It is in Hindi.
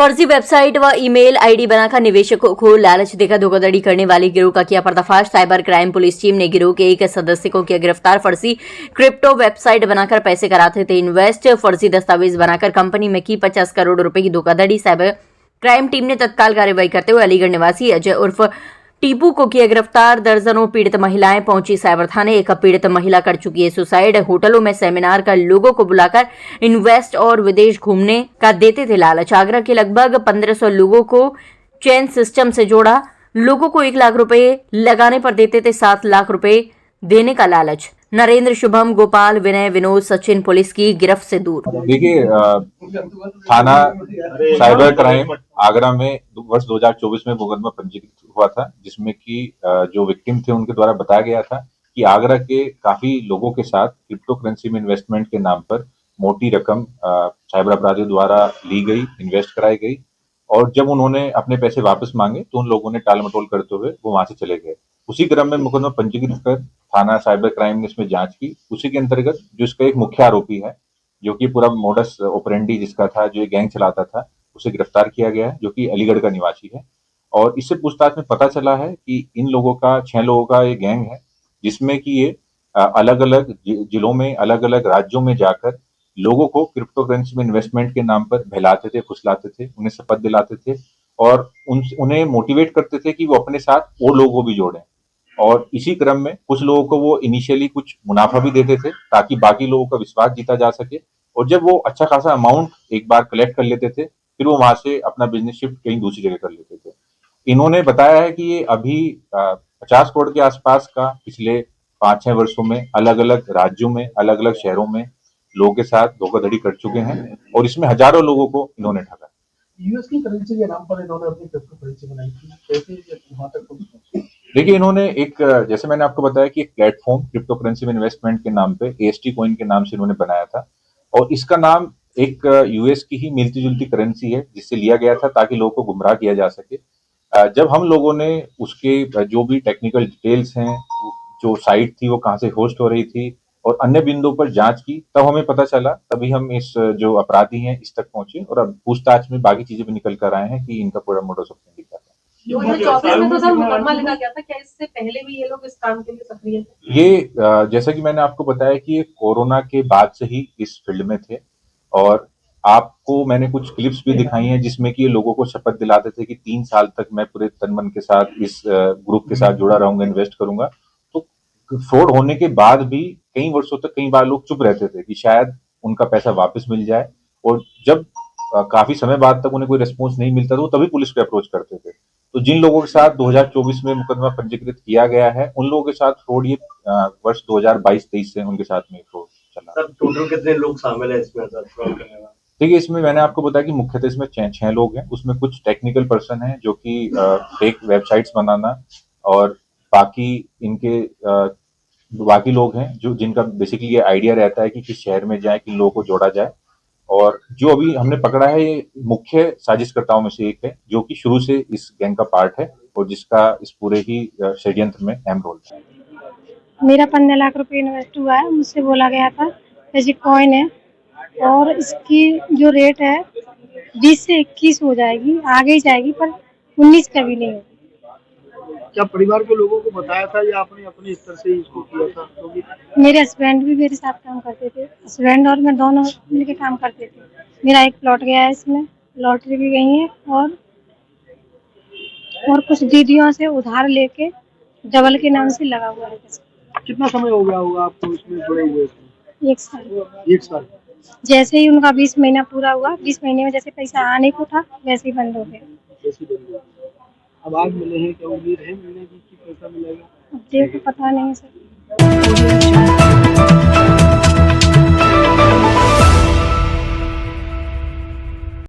फर्जी वेबसाइट व ईमेल आईडी बनाकर निवेशकों को लालच देकर धोखाधड़ी करने वाली गिरोह का किया पर्दाफाश। साइबर क्राइम पुलिस टीम ने गिरोह के एक सदस्य को किया गिरफ्तार। फर्जी क्रिप्टो वेबसाइट बनाकर पैसे कराते थे इन्वेस्ट, फर्जी दस्तावेज बनाकर कंपनी में की 50 करोड़ रुपए की धोखाधड़ी। साइबर क्राइम टीम ने तत्काल कार्रवाई करते हुए अलीगढ़ निवासी अजय उर्फ टीपू को किया गिरफ्तार। दर्जनों पीड़ित महिलाएं पहुंची साइबर थाने। एक पीड़ित महिला कर चुकी है सुसाइड। होटलों में सेमिनार कर लोगों को बुलाकर इन्वेस्ट और विदेश घूमने का देते थे लालच। आगरा के लगभग 1500 लोगों को चेन सिस्टम से जोड़ा। लोगों को 1 लाख रुपए लगाने पर देते थे 7 लाख रुपए देने का लालच। नरेंद्र, शुभम, गोपाल, विनय, विनोद, सचिन पुलिस की गिरफ्त से दूर। देखिए, थाना साइबर क्राइम आगरा में वर्ष 2024 में मुकदमा पंजीकृत हुआ था, जिसमें कि जो विक्टिम थे उनके द्वारा बताया गया था कि आगरा के काफी लोगों के साथ क्रिप्टो करेंसी में इन्वेस्टमेंट के नाम पर मोटी रकम साइबर अपराधियों द्वारा ली गई, इन्वेस्ट कराई गई, और जब उन्होंने अपने पैसे वापस मांगे तो उन लोगों ने टाल मटोल करते हुए वो वहां से चले गए। उसी क्रम में मुकदमा पंजीकृत कर थाना साइबर क्राइम ने इसमें जांच की। उसी के अंतर्गत जो इसका एक मुख्य आरोपी है, जो कि पूरा मोडस ऑपरेंडी जिसका था, जो गैंग चलाता था, उसे गिरफ्तार किया गया है, जो कि अलीगढ़ का निवासी है। और इससे पूछताछ में पता चला है कि इन लोगों का 6 लोगों का ये गैंग है, जिसमें कि ये अलग अलग जिलों में, अलग अलग राज्यों में जाकर लोगों को क्रिप्टो करेंसी में इन्वेस्टमेंट के नाम पर बहलाते थे, फुसलाते थे, उन्हें शपथ दिलाते थे और उन्हें मोटिवेट करते थे कि वो अपने साथ और लोगों को भी जोड़ें। और इसी क्रम में कुछ लोगों को वो इनिशियली कुछ मुनाफा भी देते थे ताकि बाकी लोगों का विश्वास जीता जा सके, और जब वो अच्छा खासा अमाउंट एक बार कलेक्ट कर लेते थे, फिर वो वहां से अपना बिजनेस शिफ्ट कहीं दूसरी जगह कर लेते थे। इन्होंने बताया है कि ये अभी 50 करोड़ के आसपास का पिछले 5-6 वर्षों में अलग अलग राज्यों में, अलग अलग शहरों में लोगों के साथ धोखाधड़ी कर चुके हैं, और इसमें हजारों लोगों को इन्होंने ठगा। यूएस की करेंसी के नाम पर इन्होंने अपनी क्रिप्टो करेंसी बनाई थी, कैसे वहां तक पहुंचे? देखिए, इन्होंने एक, जैसे मैंने आपको बताया कि एक प्लेटफॉर्म क्रिप्टो करेंसी में इन्वेस्टमेंट के नाम पे एएसटी कॉइन के नाम से इन्होंने बनाया था, और इसका नाम एक यूएस की ही मिलती जुलती करेंसी है जिससे लिया गया था ताकि लोगों को गुमराह किया जा सके। जब हम लोगों ने उसके जो भी टेक्निकल डिटेल्स हैं, जो साइट थी वो कहाँ से होस्ट हो रही थी और अन्य बिंदुओं पर जांच की, तब हमें पता चला, तभी हम इस जो अपराधी हैं इस तक पहुंचे, और अब पूछताछ में बाकी चीजें भी निकल कर आए हैं कि इनका पूरा मोडस ऑपरेंडी क्या था। 2024 में तो सर मुकदमा लिखा गया था, क्या इससे पहले भी ये लोग इस काम के लिए सक्रिय थे? ये जैसा कि मैंने आपको बताया कि ये कोरोना के बाद से ही इस फील्ड में थे, और आपको मैंने कुछ क्लिप्स भी दिखाई हैं जिसमें कि ये लोगों को शपथ दिलाते थे कि 3 साल तक मैं पूरे तन मन के साथ इस ग्रुप के साथ जुड़ा रहूंगा, इन्वेस्ट करूंगा। तो फ्रॉड होने के बाद भी कई वर्षों तक कई बार लोग चुप रहते थे कि शायद उनका पैसा वापस मिल जाए, और जब काफी समय बाद तक उन्हें कोई रिस्पॉन्स नहीं मिलता था, वो तभी पुलिस को अप्रोच करते थे। तो जिन लोगों के साथ 2024 में मुकदमा पंजीकृत किया गया है, उन लोगों के साथ फ्रॉड ये वर्ष 2022-23 से उनके साथ में फ्रॉड चला। सर, टोटल कितने लोग शामिल है इसमें सर फ्रॉड करने वाले? देखिए, इसमें मैंने आपको बताया कि मुख्यतः इसमें 6 लोग हैं। उसमें कुछ टेक्निकल पर्सन हैं जो कि फेक वेबसाइट्स बनाना, और बाकी इनके बाकी लोग हैं जो जिनका बेसिकली ये आइडिया रहता है कि किस शहर में जाए, किन लोगों को जोड़ा जाए। और जो अभी हमने पकड़ा है, ये मुख्य साजिशकर्ताओं में से एक है, जो कि शुरू से इस गैंग का पार्ट है और जिसका इस पूरे ही षड्यंत्र में अहम रोल है। मेरा 15 लाख रुपए इन्वेस्ट हुआ है। मुझसे बोला गया था जैसे कॉइन है, और इसकी जो रेट है 20 से 21 हो जाएगी, आगे ही जाएगी, पर 19 कभी नहीं होगी। क्या परिवार के लोगों को बताया था या आपने अपने स्तर से इसको किया था? तो मेरे हस्बैंड भी मेरे साथ काम करते थे, हस्बैंड और मैं दोनों मिलके काम करते थे। मेरा एक प्लॉट गया है, इसमें लॉटरी भी गई है, और कुछ दीदियों से उधार लेके डबल के नाम से लगा हुआ है। कितना समय हो गया होगा आपको इसमें जुड़े हुए? 1 साल। 1 साल। जैसे ही उनका 20 महीना पूरा हुआ, 20 महीने में जैसे पैसा आने को था वैसे ही बंद हो गया। अब आज मिले हैं, क्या उम्मीद है मिलने की कि पैसा मिलेगा? अब देखो, पता नहीं सर।